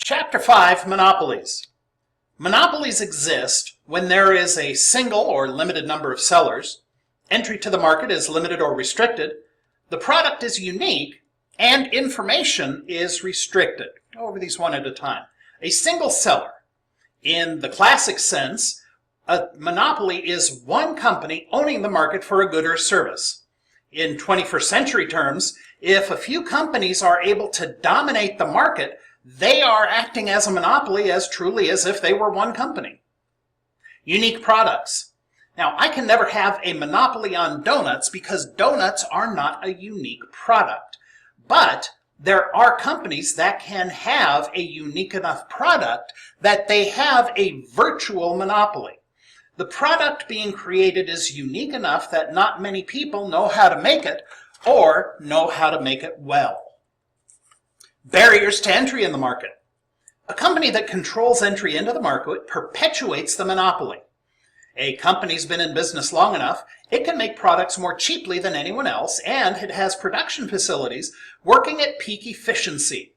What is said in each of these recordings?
Chapter 5, Monopolies. Monopolies exist when there is a single or limited number of sellers, entry to the market is limited or restricted, the product is unique, and information is restricted. Go over these one at a time. A single seller. In the classic sense, a monopoly is one company owning the market for a good or service. In 21st century terms, if a few companies are able to dominate the market, they are acting as a monopoly as truly as if they were one company. Unique products. Now, I can never have a monopoly on donuts because donuts are not a unique product. But there are companies that can have a unique enough product that they have a virtual monopoly. The product being created is unique enough that not many people know how to make it or know how to make it well. Barriers to entry in the market. A company that controls entry into the market perpetuates the monopoly. A company's been in business long enough, it can make products more cheaply than anyone else, and it has production facilities working at peak efficiency.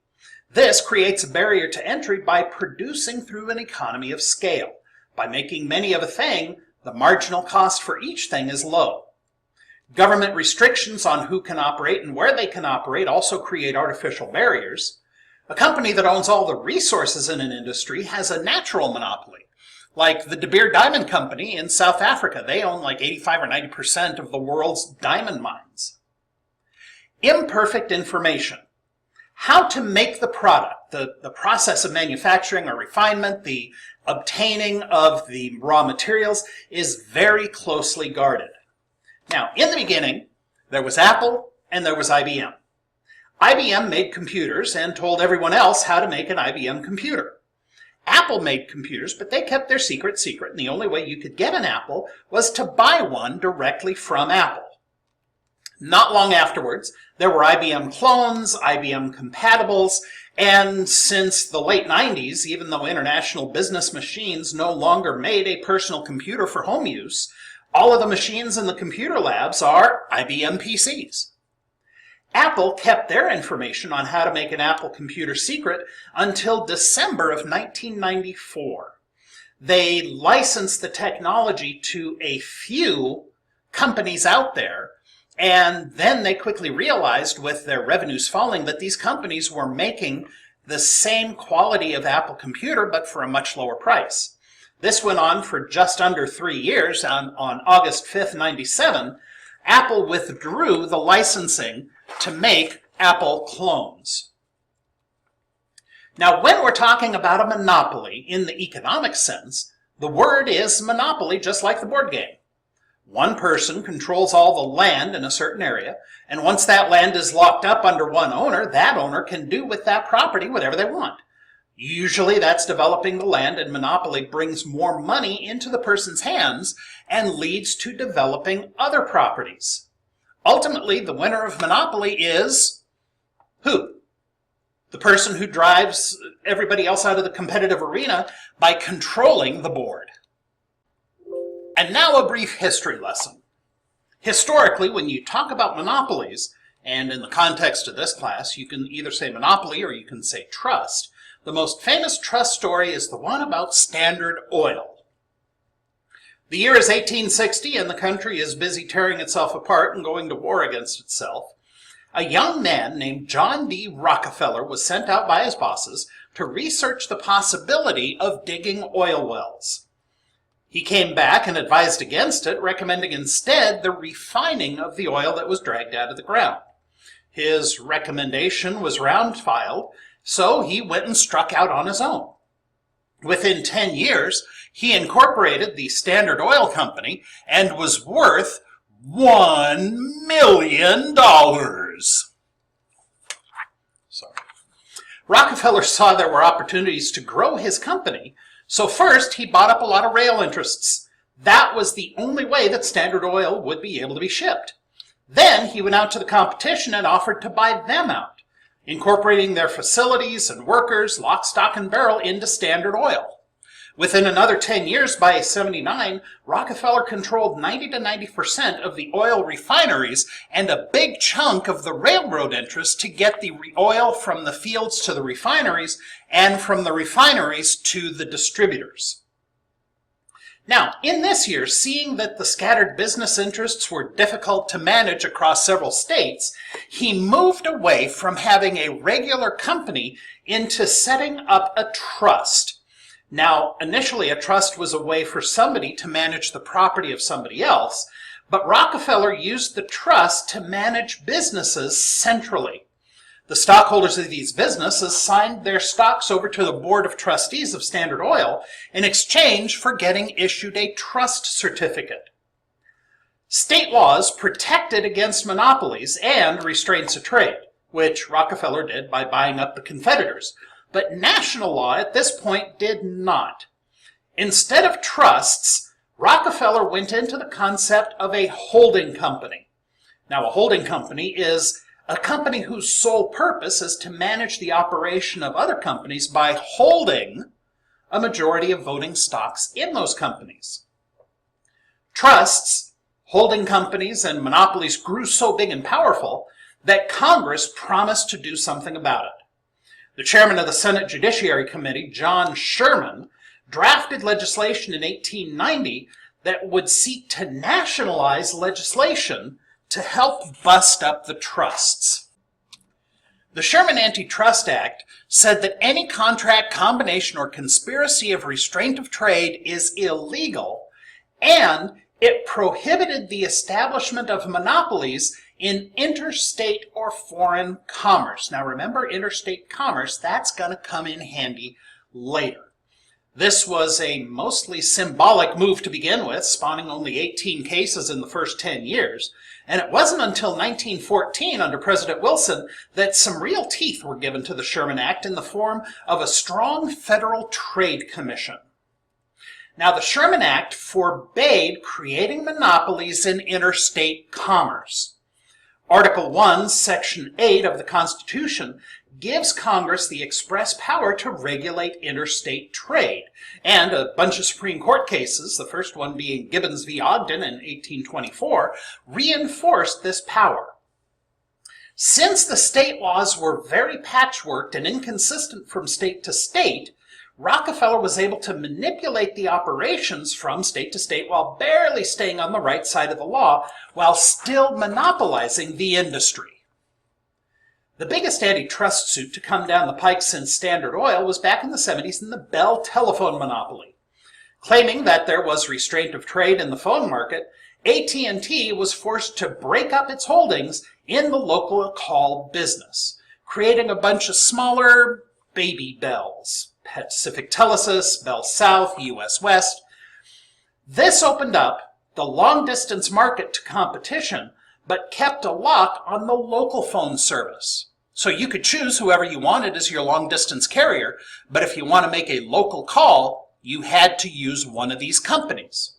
This creates a barrier to entry by producing through an economy of scale. By making many of a thing, the marginal cost for each thing is low. Government restrictions on who can operate and where they can operate also create artificial barriers. A company that owns all the resources in an industry has a natural monopoly. Like the De Beer Diamond Company in South Africa. They own like 85 or 90% of the world's diamond mines. Imperfect information. How to make the product, the process of manufacturing or refinement, the obtaining of the raw materials is very closely guarded. Now, in the beginning, there was Apple and there was IBM. IBM made computers and told everyone else how to make an IBM computer. Apple made computers, but they kept their secret, and the only way you could get an Apple was to buy one directly from Apple. Not long afterwards, there were IBM clones, IBM compatibles, and since the late 90s, even though International Business Machines no longer made a personal computer for home use, all of the machines in the computer labs are IBM PCs. Apple kept their information on how to make an Apple computer secret until December of 1994. They licensed the technology to a few companies out there, and then they quickly realized with their revenues falling that these companies were making the same quality of Apple computer but for a much lower price. This went on for just under 3 years. On August 5th, 1997, Apple withdrew the licensing to make Apple clones. Now, when we're talking about a monopoly in the economic sense, the word is monopoly, just like the board game. One person controls all the land in a certain area, and once that land is locked up under one owner, that owner can do with that property whatever they want. Usually that's developing the land, and monopoly brings more money into the person's hands and leads to developing other properties. Ultimately, the winner of monopoly is who? The person who drives everybody else out of the competitive arena by controlling the board. And now a brief history lesson. Historically, when you talk about monopolies, and in the context of this class, you can either say monopoly or you can say trust. The most famous trust story is the one about Standard Oil. The year is 1860 and the country is busy tearing itself apart and going to war against itself. A young man named John D. Rockefeller was sent out by his bosses to research the possibility of digging oil wells. He came back and advised against it, recommending instead the refining of the oil that was dragged out of the ground. His recommendation was round-filed, so he went and struck out on his own. Within 10 years, he incorporated the Standard Oil Company and was worth $1 million. Sorry. Rockefeller saw there were opportunities to grow his company, so first he bought up a lot of rail interests. That was the only way that Standard Oil would be able to be shipped. Then he went out to the competition and offered to buy them out, incorporating their facilities and workers, lock, stock, and barrel into Standard Oil. Within another 10 years, by 79, Rockefeller controlled 90 to 90% of the oil refineries and a big chunk of the railroad interest to get the oil from the fields to the refineries and from the refineries to the distributors. Now, in this year, seeing that the scattered business interests were difficult to manage across several states, he moved away from having a regular company into setting up a trust. Now, initially, a trust was a way for somebody to manage the property of somebody else, but Rockefeller used the trust to manage businesses centrally. The stockholders of these businesses signed their stocks over to the Board of Trustees of Standard Oil in exchange for getting issued a trust certificate. State laws protected against monopolies and restraints of trade, which Rockefeller did by buying up the Confederates. But national law at this point did not. Instead of trusts, Rockefeller went into the concept of a holding company. Now, a holding company is a company whose sole purpose is to manage the operation of other companies by holding a majority of voting stocks in those companies. Trusts, holding companies, and monopolies grew so big and powerful that Congress promised to do something about it. The chairman of the Senate Judiciary Committee, John Sherman, drafted legislation in 1890 that would seek to nationalize legislation to help bust up the trusts. The Sherman Antitrust Act said that any contract, combination, or conspiracy of restraint of trade is illegal, and it prohibited the establishment of monopolies in interstate or foreign commerce. Now remember, interstate commerce, that's going to come in handy later. This was a mostly symbolic move to begin with, spawning only 18 cases in the first 10 years. And it wasn't until 1914, under President Wilson, that some real teeth were given to the Sherman Act in the form of a strong federal trade commission. Now, the Sherman Act forbade creating monopolies in interstate commerce. Article 1, Section 8 of the Constitution gives Congress the express power to regulate interstate trade, and a bunch of Supreme Court cases, the first one being Gibbons v. Ogden in 1824, reinforced this power. Since the state laws were very patchworked and inconsistent from state to state, Rockefeller was able to manipulate the operations from state to state while barely staying on the right side of the law, while still monopolizing the industry. The biggest antitrust suit to come down the pike since Standard Oil was back in the 70s in the Bell telephone monopoly. Claiming that there was restraint of trade in the phone market, AT&T was forced to break up its holdings in the local call business, creating a bunch of smaller baby Bells. Pacific Telesis, Bell South, US West. This opened up the long-distance market to competition, but kept a lock on the local phone service. So you could choose whoever you wanted as your long-distance carrier, but if you want to make a local call, you had to use one of these companies.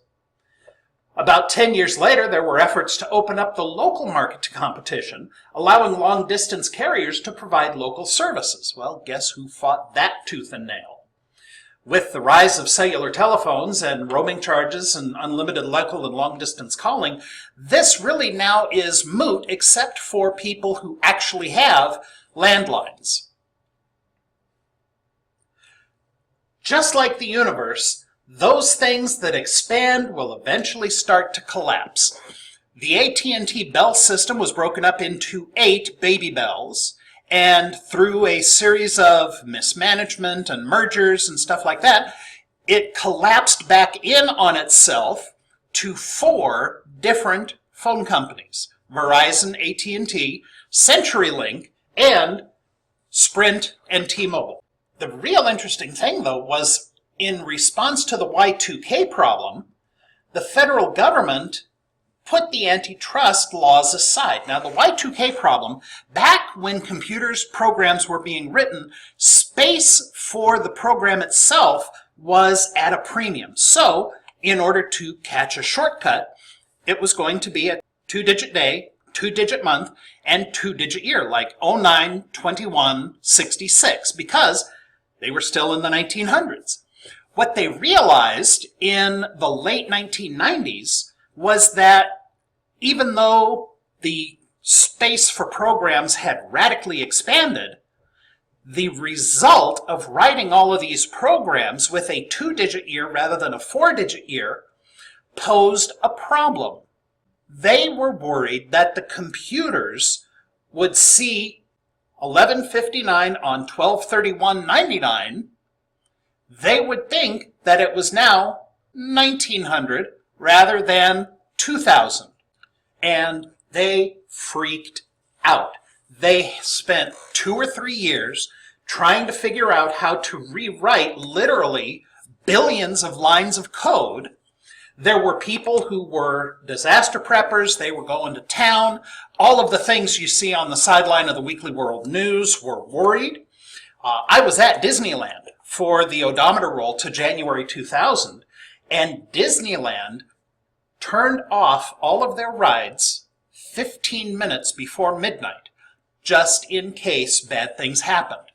About 10 years later, there were efforts to open up the local market to competition, allowing long-distance carriers to provide local services. Well, guess who fought that tooth and nail? With the rise of cellular telephones and roaming charges and unlimited local and long-distance calling, this really now is moot except for people who actually have landlines. Just like the universe, those things that expand will eventually start to collapse. The AT&T Bell system was broken up into 8 baby Bells, and through a series of mismanagement and mergers and stuff like that, it collapsed back in on itself to 4 different phone companies: Verizon, AT&T, CenturyLink, and Sprint and T-Mobile. The real interesting thing, though, was in response to the Y2K problem, the federal government put the antitrust laws aside. Now, the Y2K problem, back when computers programs were being written, space for the program itself was at a premium. So, in order to catch a shortcut, it was going to be a 2-digit day, 2-digit month, and 2-digit year, like 09-21-66, because they were still in the 1900s. What they realized in the late 1990s was that even though the space for programs had radically expanded, the result of writing all of these programs with a 2-digit year rather than a 4-digit year posed a problem. They were worried that the computers would see 1159 on 12/31/99. They would think that it was now 1900 rather than 2000. And they freaked out. They spent 2 or 3 years trying to figure out how to rewrite literally billions of lines of code. There were people who were disaster preppers. They were going to town. All of the things you see on the sideline of the Weekly World News were worried. I was at Disneyland for the odometer roll to January 2000, and Disneyland turned off all of their rides 15 minutes before midnight, just in case bad things happened.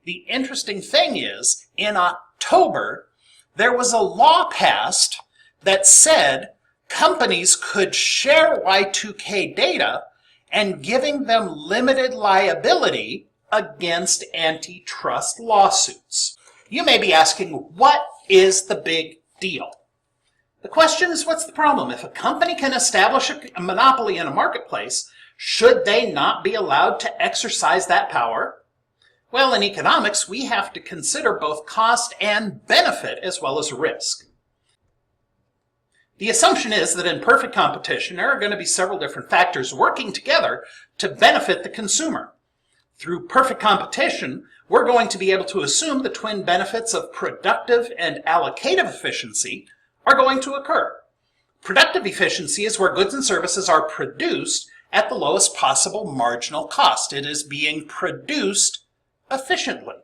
The interesting thing is, in October, there was a law passed that said companies could share Y2K data and giving them limited liability against antitrust lawsuits. You may be asking, what is the big deal? The question is, what's the problem? If a company can establish a monopoly in a marketplace, should they not be allowed to exercise that power? Well, in economics, we have to consider both cost and benefit as well as risk. The assumption is that in perfect competition, there are going to be several different factors working together to benefit the consumer. Through perfect competition, we're going to be able to assume the twin benefits of productive and allocative efficiency are going to occur. Productive efficiency is where goods and services are produced at the lowest possible marginal cost. It is being produced efficiently.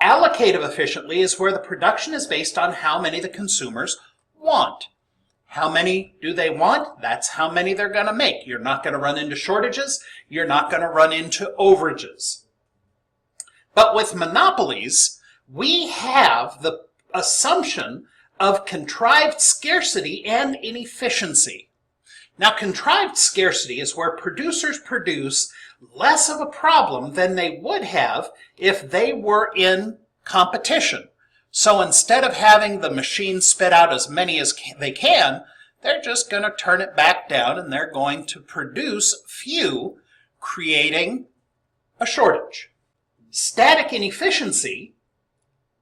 Allocative efficiently is where the production is based on how many the consumers want. How many do they want? That's how many they're going to make. You're not going to run into shortages. You're not going to run into overages. But with monopolies, we have the assumption of contrived scarcity and inefficiency. Now, contrived scarcity is where producers produce less of a problem than they would have if they were in competition. So instead of having the machine spit out as many as they can, they're just going to turn it back down and they're going to produce few, creating a shortage. Static inefficiency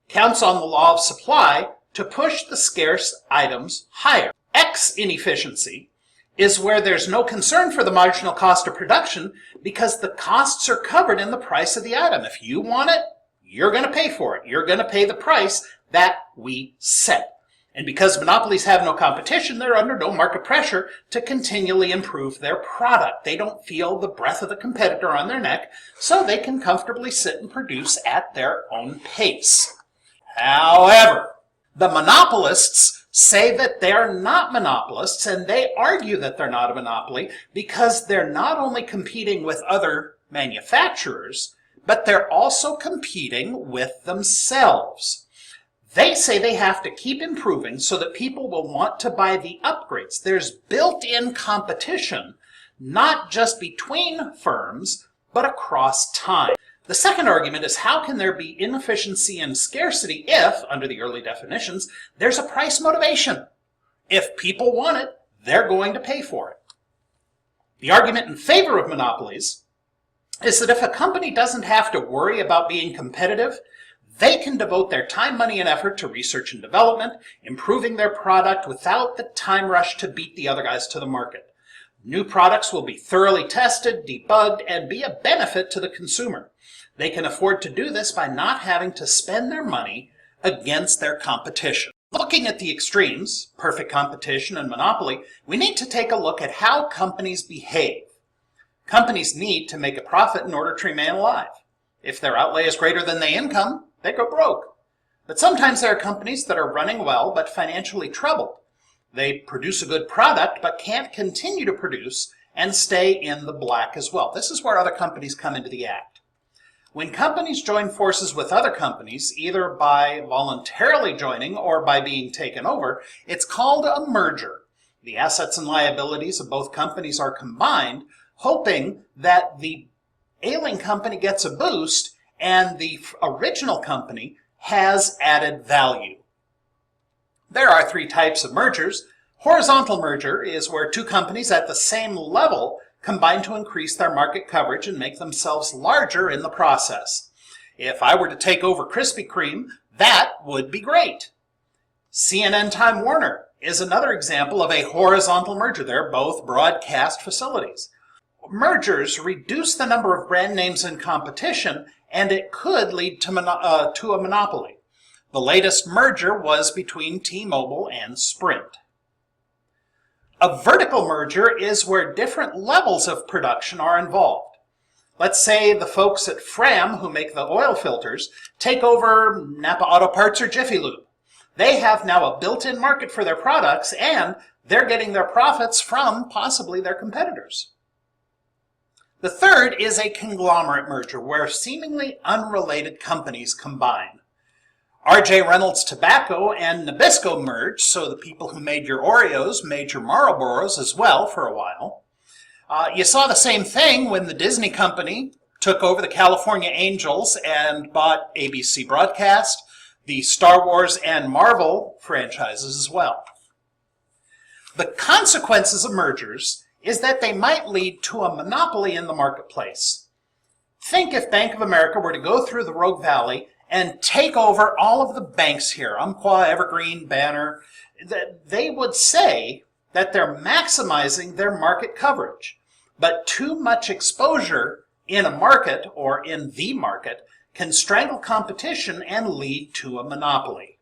counts on the law of supply to push the scarce items higher. X inefficiency is where there's no concern for the marginal cost of production because the costs are covered in the price of the item. If you want it, you're going to pay for it. You're going to pay the price that we set. And because monopolies have no competition, they're under no market pressure to continually improve their product. They don't feel the breath of the competitor on their neck, so they can comfortably sit and produce at their own pace. However, the monopolists say that they're not monopolists, and they argue that they're not a monopoly because they're not only competing with other manufacturers, but they're also competing with themselves. They say they have to keep improving so that people will want to buy the upgrades. There's built-in competition, not just between firms, but across time. The second argument is, how can there be inefficiency and scarcity if, under the early definitions, there's a price motivation? If people want it, they're going to pay for it. The argument in favor of monopolies is that if a company doesn't have to worry about being competitive, they can devote their time, money, and effort to research and development, improving their product without the time rush to beat the other guys to the market. New products will be thoroughly tested, debugged, and be a benefit to the consumer. They can afford to do this by not having to spend their money against their competition. Looking at the extremes, perfect competition and monopoly, we need to take a look at how companies behave. Companies need to make a profit in order to remain alive. If their outlay is greater than their income, they go broke. But sometimes there are companies that are running well but financially troubled. They produce a good product but can't continue to produce and stay in the black as well. This is where other companies come into the act. When companies join forces with other companies, either by voluntarily joining or by being taken over, it's called a merger. The assets and liabilities of both companies are combined, hoping that the ailing company gets a boost and the original company has added value. There are three types of mergers. Horizontal merger is where two companies at the same level combine to increase their market coverage and make themselves larger in the process. If I were to take over Krispy Kreme, that would be great. CNN Time Warner is another example of a horizontal merger. They're both broadcast facilities. Mergers reduce the number of brand names in competition, and it could lead to a monopoly. The latest merger was between T-Mobile and Sprint. A vertical merger is where different levels of production are involved. Let's say the folks at Fram, who make the oil filters, take over Napa Auto Parts or Jiffy Lube. They have now a built-in market for their products, and they're getting their profits from possibly their competitors. The third is a conglomerate merger, where seemingly unrelated companies combine. R.J. Reynolds Tobacco and Nabisco merged, so the people who made your Oreos made your Marlboros as well for a while. You saw the same thing when the Disney company took over the California Angels and bought ABC Broadcast, the Star Wars and Marvel franchises as well. The consequences of mergers is that they might lead to a monopoly in the marketplace. Think if Bank of America were to go through the Rogue Valley and take over all of the banks here, Umpqua, Evergreen, Banner, they would say that they're maximizing their market coverage. But too much exposure in a market or in the market can strangle competition and lead to a monopoly.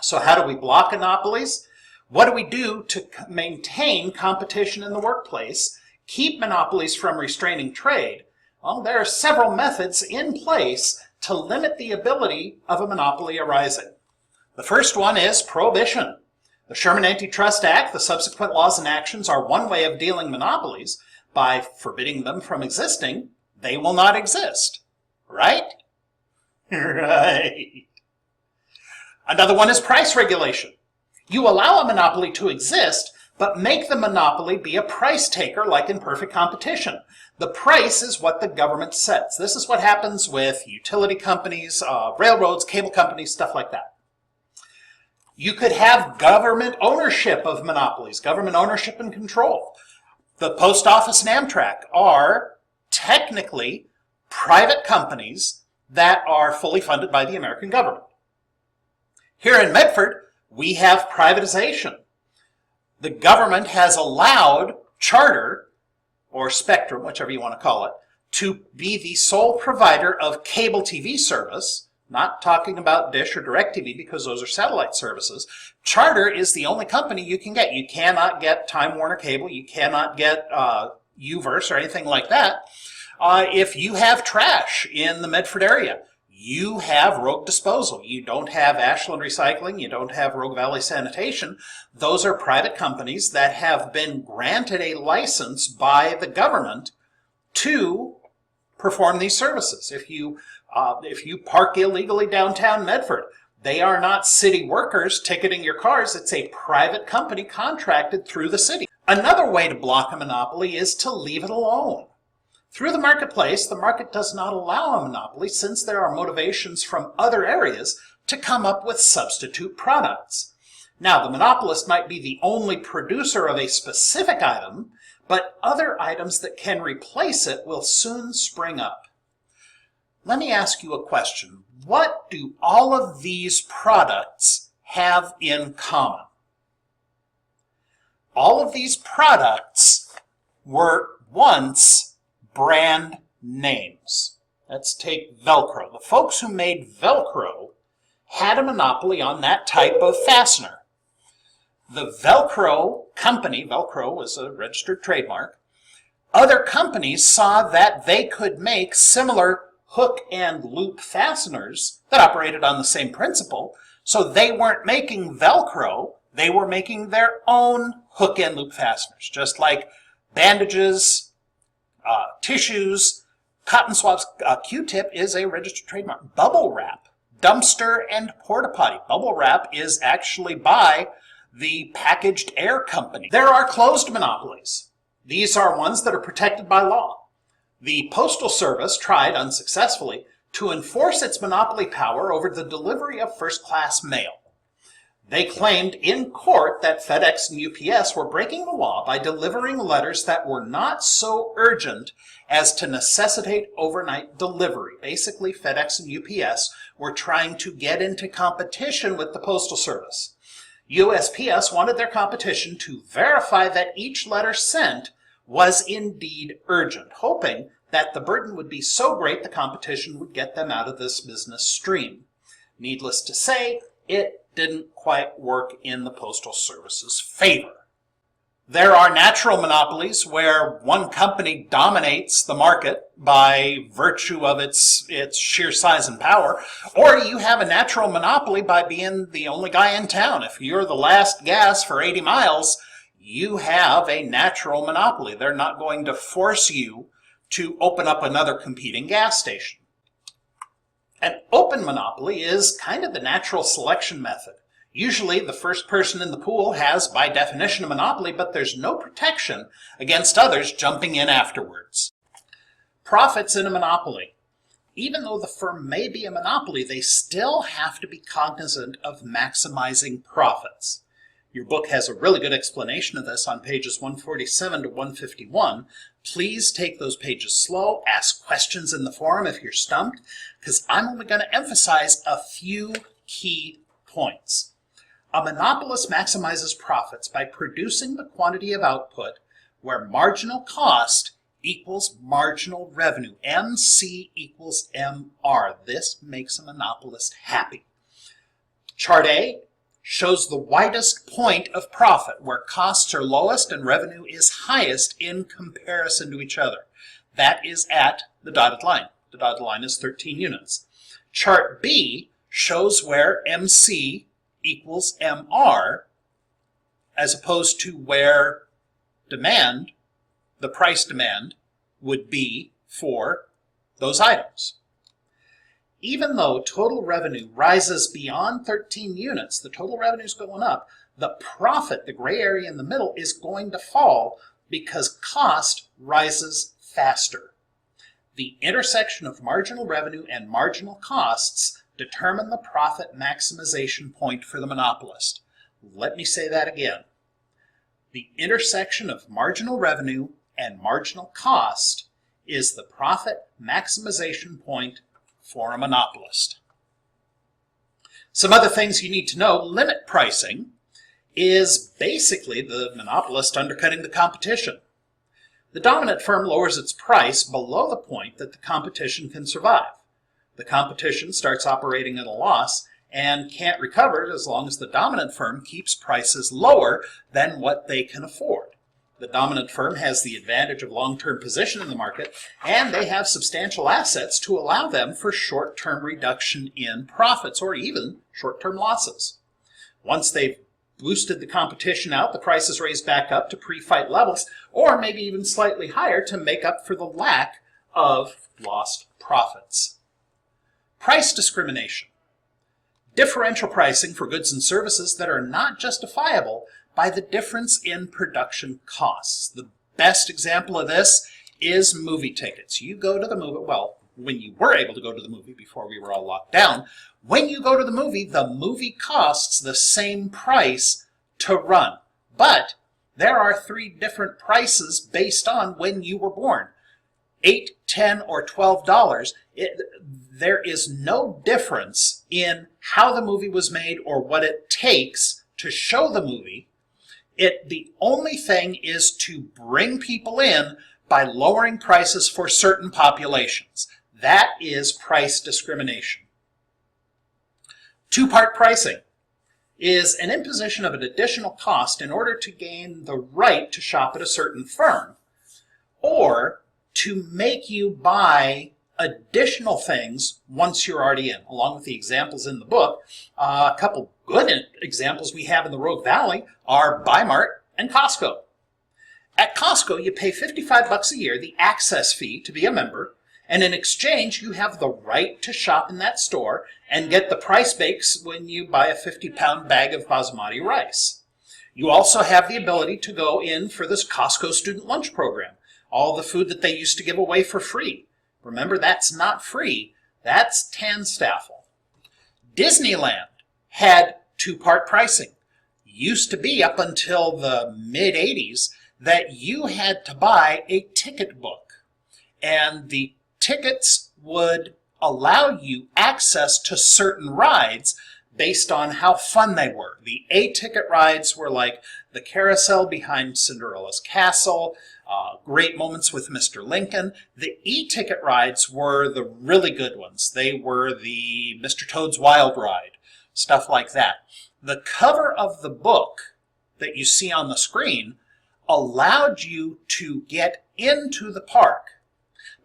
So how do we block monopolies? What do we do to maintain competition in the workplace, keep monopolies from restraining trade? Well, there are several methods in place to limit the ability of a monopoly arising. The first one is prohibition. The Sherman Antitrust Act, the subsequent laws and actions are one way of dealing monopolies. By forbidding them from existing, they will not exist. Right? Right. Another one is price regulation. You allow a monopoly to exist, but make the monopoly be a price taker like in perfect competition. The price is what the government sets. This is what happens with utility companies, railroads, cable companies, stuff like that. You could have government ownership of monopolies, government ownership and control. The Post Office and Amtrak are technically private companies that are fully funded by the American government. Here in Medford, we have privatization. The government has allowed Charter, or Spectrum, whichever you want to call it, to be the sole provider of cable TV service, not talking about Dish or DirecTV because those are satellite services. Charter is the only company you can get. You cannot get Time Warner Cable, you cannot get Uverse or anything like that. If you have trash in the Medford area, you have Rogue Disposal. You don't have Ashland Recycling. You don't have Rogue Valley Sanitation. Those are private companies that have been granted a license by the government to perform these services. If you park illegally downtown Medford, they are not city workers ticketing your cars. It's a private company contracted through the city. Another way to block a monopoly is to leave it alone. Through the marketplace, the market does not allow a monopoly since there are motivations from other areas to come up with substitute products. Now, the monopolist might be the only producer of a specific item, but other items that can replace it will soon spring up. Let me ask you a question. What do all of these products have in common? All of these products were once brand names. Let's take Velcro. The folks who made Velcro had a monopoly on that type of fastener. The Velcro company, Velcro was a registered trademark, other companies saw that they could make similar hook and loop fasteners that operated on the same principle, so they weren't making Velcro, they were making their own hook and loop fasteners, just like bandages, tissues, Cotton Swab's Q-tip is a registered trademark. Bubble Wrap, dumpster and porta potty. Bubble Wrap is actually by the Packaged Air Company. There are closed monopolies. These are ones that are protected by law. The Postal Service tried unsuccessfully to enforce its monopoly power over the delivery of first-class mail. They claimed in court that FedEx and UPS were breaking the law by delivering letters that were not so urgent as to necessitate overnight delivery. Basically, FedEx and UPS were trying to get into competition with the Postal Service. USPS wanted their competition to verify that each letter sent was indeed urgent, hoping that the burden would be so great the competition would get them out of this business stream. Needless to say, it didn't quite work in the Postal Service's favor. There are natural monopolies where one company dominates the market by virtue of its sheer size and power, or you have a natural monopoly by being the only guy in town. If you're the last gas for 80 miles, you have a natural monopoly. They're not going to force you to open up another competing gas station. An open monopoly is kind of the natural selection method. Usually the first person in the pool has, by definition, a monopoly, but there's no protection against others jumping in afterwards. Profits in a monopoly. Even though the firm may be a monopoly, they still have to be cognizant of maximizing profits. Your book has a really good explanation of this on pages 147 to 151. Please take those pages slow, ask questions in the forum if you're stumped, because I'm only going to emphasize a few key points. A monopolist maximizes profits by producing the quantity of output where marginal cost equals marginal revenue. MC equals MR. This makes a monopolist happy. Chart A shows the widest point of profit, where costs are lowest and revenue is highest in comparison to each other. That is at the dotted line. The dotted line is 13 units. Chart B shows where MC equals MR, as opposed to where demand, the price demand, would be for those items. Even though total revenue rises beyond 13 units, the total revenue is going up, the profit, the gray area in the middle, is going to fall because cost rises faster. The intersection of marginal revenue and marginal costs determine the profit maximization point for the monopolist. Let me say that again. The intersection of marginal revenue and marginal cost is the profit maximization point for a monopolist. Some other things you need to know. Limit pricing is basically the monopolist undercutting the competition. The dominant firm lowers its price below the point that the competition can survive. The competition starts operating at a loss and can't recover as long as the dominant firm keeps prices lower than what they can afford. The dominant firm has the advantage of long-term position in the market, and they have substantial assets to allow them for short-term reduction in profits or even short-term losses. Once they've boosted the competition out, the price is raised back up to pre-fight levels, or maybe even slightly higher to make up for the lack of lost profits. Price discrimination. Differential pricing for goods and services that are not justifiable by the difference in production costs. The best example of this is movie tickets. You go to the movie, well, when you were able to go to the movie before we were all locked down, when you go to the movie costs the same price to run. But there are 3 different prices based on when you were born. $8, $10, or $12. There is no difference in how the movie was made or what it takes to show the movie. The only thing is to bring people in by lowering prices for certain populations. That is price discrimination. Two-part pricing is an imposition of an additional cost in order to gain the right to shop at a certain firm, or to make you buy additional things once you're already in. Along with the examples in the book, a couple good examples we have in the Rogue Valley are Bi-Mart and Costco. At Costco, you pay $55 a year, the access fee, to be a member, And in exchange, you have the right to shop in that store and get the price breaks when you buy a 50-pound bag of basmati rice. You also have the ability to go in for this Costco student lunch program, all the food that they used to give away for free. Remember, that's not free, that's TANSTAFL. Disneyland had two-part pricing. Used to be up until the mid-80s that you had to buy a ticket book, and the tickets would allow you access to certain rides based on how fun they were. The A-ticket rides were like the carousel behind Cinderella's castle, Great Moments with Mr. Lincoln. The E-ticket rides were the really good ones. They were the Mr. Toad's Wild Ride, stuff like that. The cover of the book that you see on the screen allowed you to get into the park.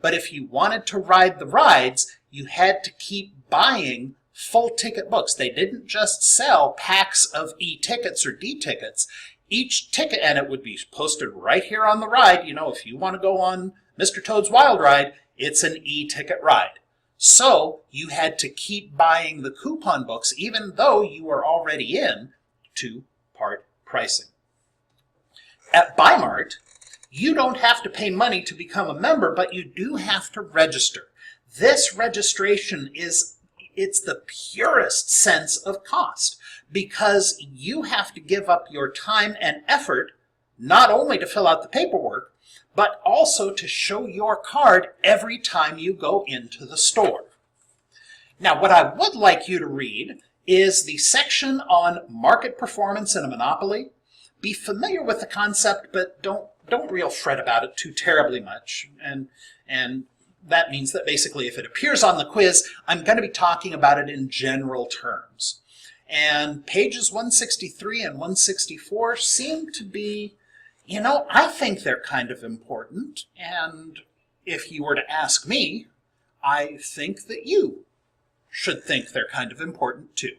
But if you wanted to ride the rides, you had to keep buying full ticket books. They didn't just sell packs of E-tickets or D-tickets. Each ticket, and it would be posted right here on the ride, you know, if you want to go on Mr. Toad's Wild Ride, it's an E-ticket ride. So you had to keep buying the coupon books even though you were already in two-part pricing. At Bi-Mart, you don't have to pay money to become a member, but you do have to register. This registration it's the purest sense of cost because you have to give up your time and effort not only to fill out the paperwork, but also to show your card every time you go into the store. Now, what I would like you to read is the section on market performance in a monopoly. Be familiar with the concept, but don't real fret about it too terribly much. And that means that basically if it appears on the quiz, I'm going to be talking about it in general terms. And pages 163 and 164 seem to be, you know, I think they're kind of important. And if you were to ask me, I think that you should think they're kind of important too.